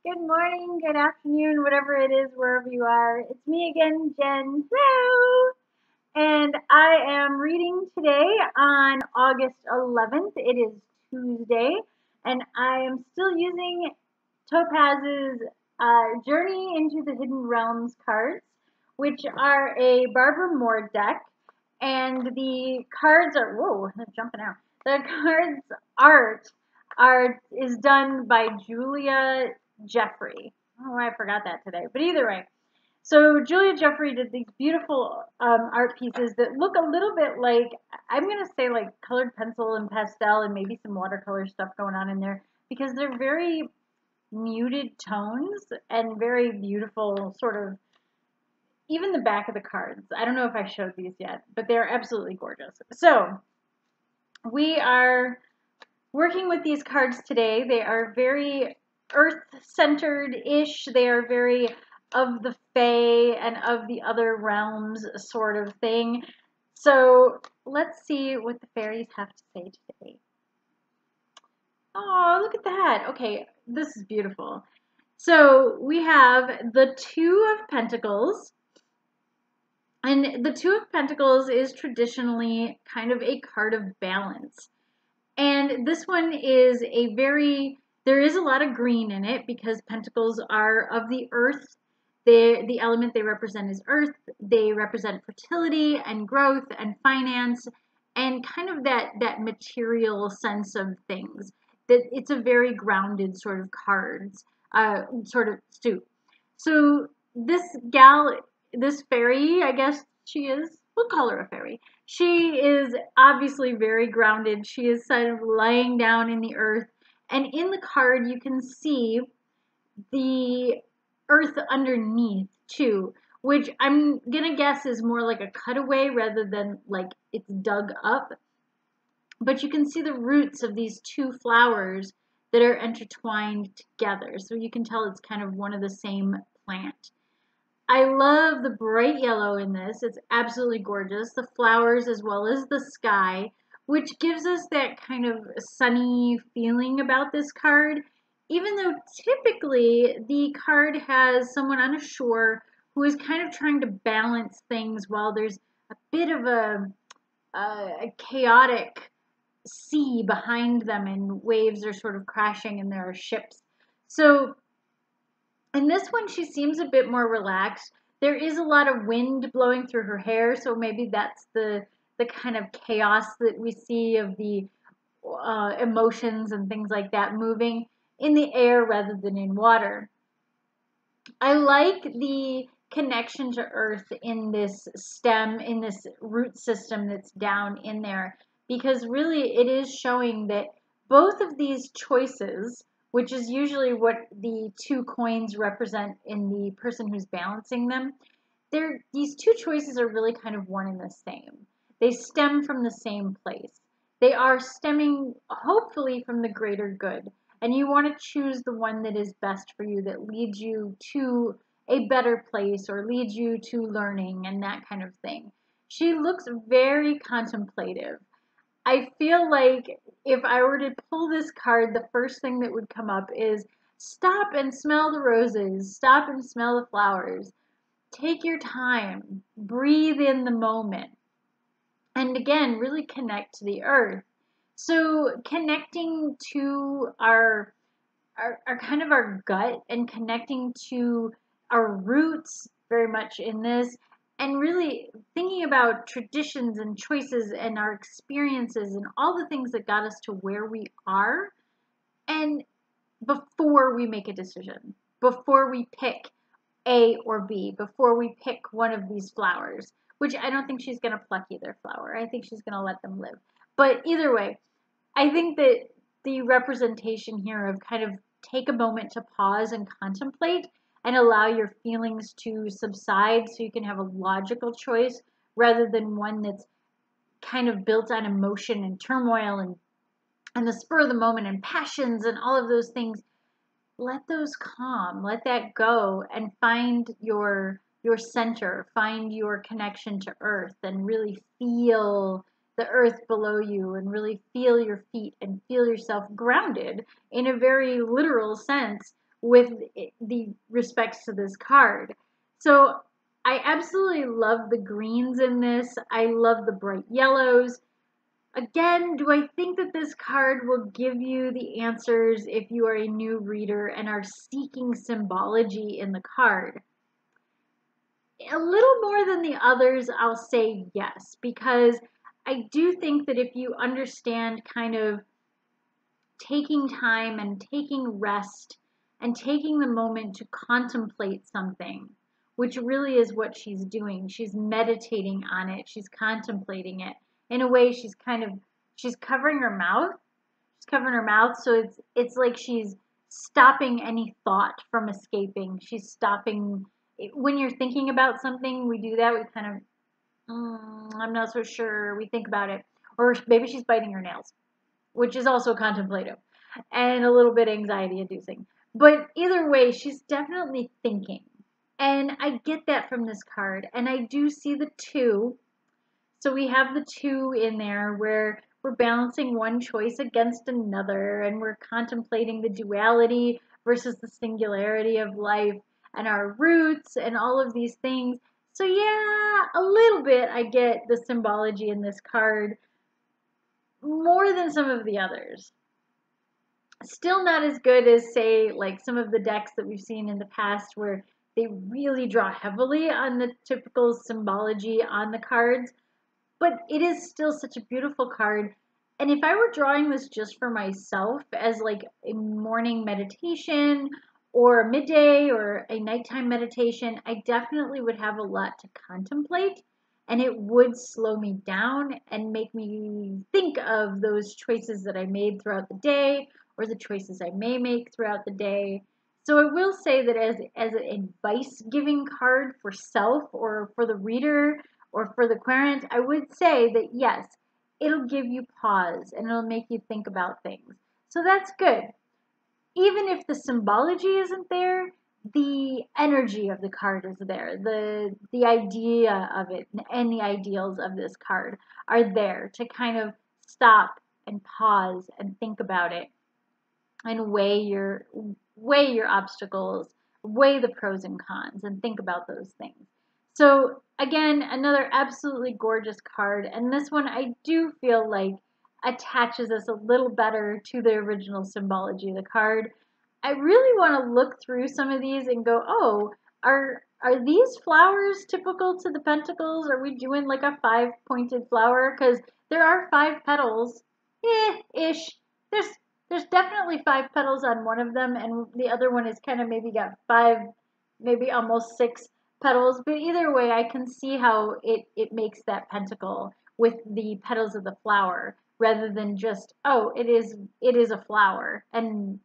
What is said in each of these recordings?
Good morning, good afternoon, whatever it is, wherever you are. It's me again, Jen. Hello! And I am reading today on August 11th. It is Tuesday, and I am still using Topaz's Journey into the Hidden Realms cards, which are a Barbara Moore deck. And the cards are, whoa, they're jumping out. The cards is done by Julia Jeffrey. Oh, I forgot that today. But either way, so Julia Jeffrey did these beautiful art pieces that look a little bit like, I'm going to say like colored pencil and pastel and maybe some watercolor stuff going on in there, because they're very muted tones and very beautiful sort of, even the back of the cards. I don't know if I showed these yet, but they're absolutely gorgeous. So we are working with these cards today. They are very earth-centered-ish. They are very of the fae and of the other realms sort of thing. So let's see what the fairies have to say today. Oh, look at that. Okay, this is beautiful. So we have the Two of Pentacles. And the Two of Pentacles is traditionally kind of a card of balance. And this one is a there is a lot of green in it because pentacles are of the earth. The element they represent is earth. They represent fertility and growth and finance and kind of that material sense of things. That it's a very grounded sort of cards, sort of suit. So this fairy, I guess she is, we'll call her a fairy. She is obviously very grounded. She is kind of laying down in the earth. And in the card, you can see the earth underneath too, which I'm going to guess is more like a cutaway rather than like it's dug up. But you can see the roots of these two flowers that are intertwined together. So you can tell it's kind of one of the same plant. I love the bright yellow in this. It's absolutely gorgeous. The flowers as well as the sky, which gives us that kind of sunny feeling about this card. Even though typically the card has someone on a shore who is kind of trying to balance things while there's a bit of a chaotic sea behind them and waves are sort of crashing and there are ships. So in this one, she seems a bit more relaxed. There is a lot of wind blowing through her hair, so maybe that's the kind of chaos that we see of the emotions and things like that moving in the air rather than in water. I like the connection to earth in this stem, in this root system that's down in there, because really it is showing that both of these choices, which is usually what the two coins represent in the person who's balancing them, these two choices are really kind of one and the same. They stem from the same place. They are stemming hopefully from the greater good. And you want to choose the one that is best for you, that leads you to a better place or leads you to learning and that kind of thing. She looks very contemplative. I feel like if I were to pull this card, the first thing that would come up is stop and smell the roses, stop and smell the flowers. Take your time, breathe in the moment. And again, really connect to the earth. So connecting to our kind of our gut and connecting to our roots very much in this, and really thinking about traditions and choices and our experiences and all the things that got us to where we are, and before we make a decision, before we pick A or B, before we pick one of these flowers, which I don't think she's going to pluck either flower. I think she's going to let them live. But either way, I think that the representation here of kind of take a moment to pause and contemplate and allow your feelings to subside so you can have a logical choice rather than one that's kind of built on emotion and turmoil and the spur of the moment and passions and all of those things. Let those calm, let that go, and find your center, find your connection to earth, and really feel the earth below you, and really feel your feet and feel yourself grounded in a very literal sense with the respects to this card. So I absolutely love the greens in this. I love the bright yellows. Again, do I think that this card will give you the answers if you are a new reader and are seeking symbology in the card? A little more than the others, I'll say yes, because I do think that if you understand kind of taking time and taking rest and taking the moment to contemplate something, which really is what she's doing. She's meditating on it. She's contemplating it. In a way, she's covering her mouth. She's covering her mouth, so it's like she's stopping any thought from escaping. She's stopping. When you're thinking about something, we do that. We kind of, I'm not so sure. We think about it. Or maybe she's biting her nails, which is also contemplative and a little bit anxiety inducing. But either way, she's definitely thinking. And I get that from this card. And I do see the two. So we have the two in there where we're balancing one choice against another, and we're contemplating the duality versus the singularity of life and our roots and all of these things. So yeah, a little bit I get the symbology in this card more than some of the others. Still not as good as, say, like some of the decks that we've seen in the past where they really draw heavily on the typical symbology on the cards. But it is still such a beautiful card. And if I were drawing this just for myself as like a morning meditation or a midday or a nighttime meditation, I definitely would have a lot to contemplate. And it would slow me down and make me think of those choices that I made throughout the day or the choices I may make throughout the day. So I will say that as an advice giving card for self or for the reader, or for the querent, I would say that yes, it'll give you pause and it'll make you think about things. So that's good. Even if the symbology isn't there, the energy of the card is there. The idea of it and the ideals of this card are there to kind of stop and pause and think about it and weigh your obstacles, weigh the pros and cons, and think about those things. So again, another absolutely gorgeous card, and this one I do feel like attaches us a little better to the original symbology of the card. I really want to look through some of these and go, oh, are these flowers typical to the Pentacles? Are we doing like a 5-pointed flower? Because there are 5 petals, ish. There's definitely 5 petals on one of them, and the other one is kind of maybe got 5, maybe almost 6 petals. But either way, I can see how it makes that pentacle with the petals of the flower rather than just, oh, it is a flower. And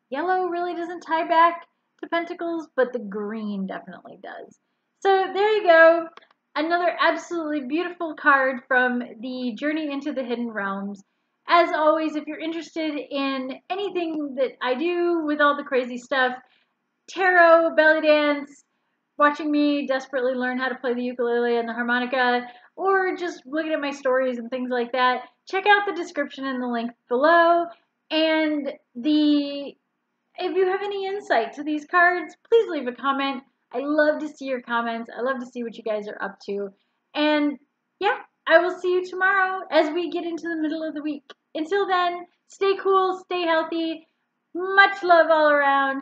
yellow really doesn't tie back to pentacles, but the green definitely does. So there you go. Another absolutely beautiful card from the Journey into the Hidden Realms. As always, if you're interested in anything that I do with all the crazy stuff, tarot, belly dance, watching me desperately learn how to play the ukulele and the harmonica, or just looking at my stories and things like that, check out the description and the link below. And if you have any insight to these cards, please leave a comment. I love to see your comments. I love to see what you guys are up to. And yeah, I will see you tomorrow as we get into the middle of the week. Until then, stay cool, stay healthy, much love all around,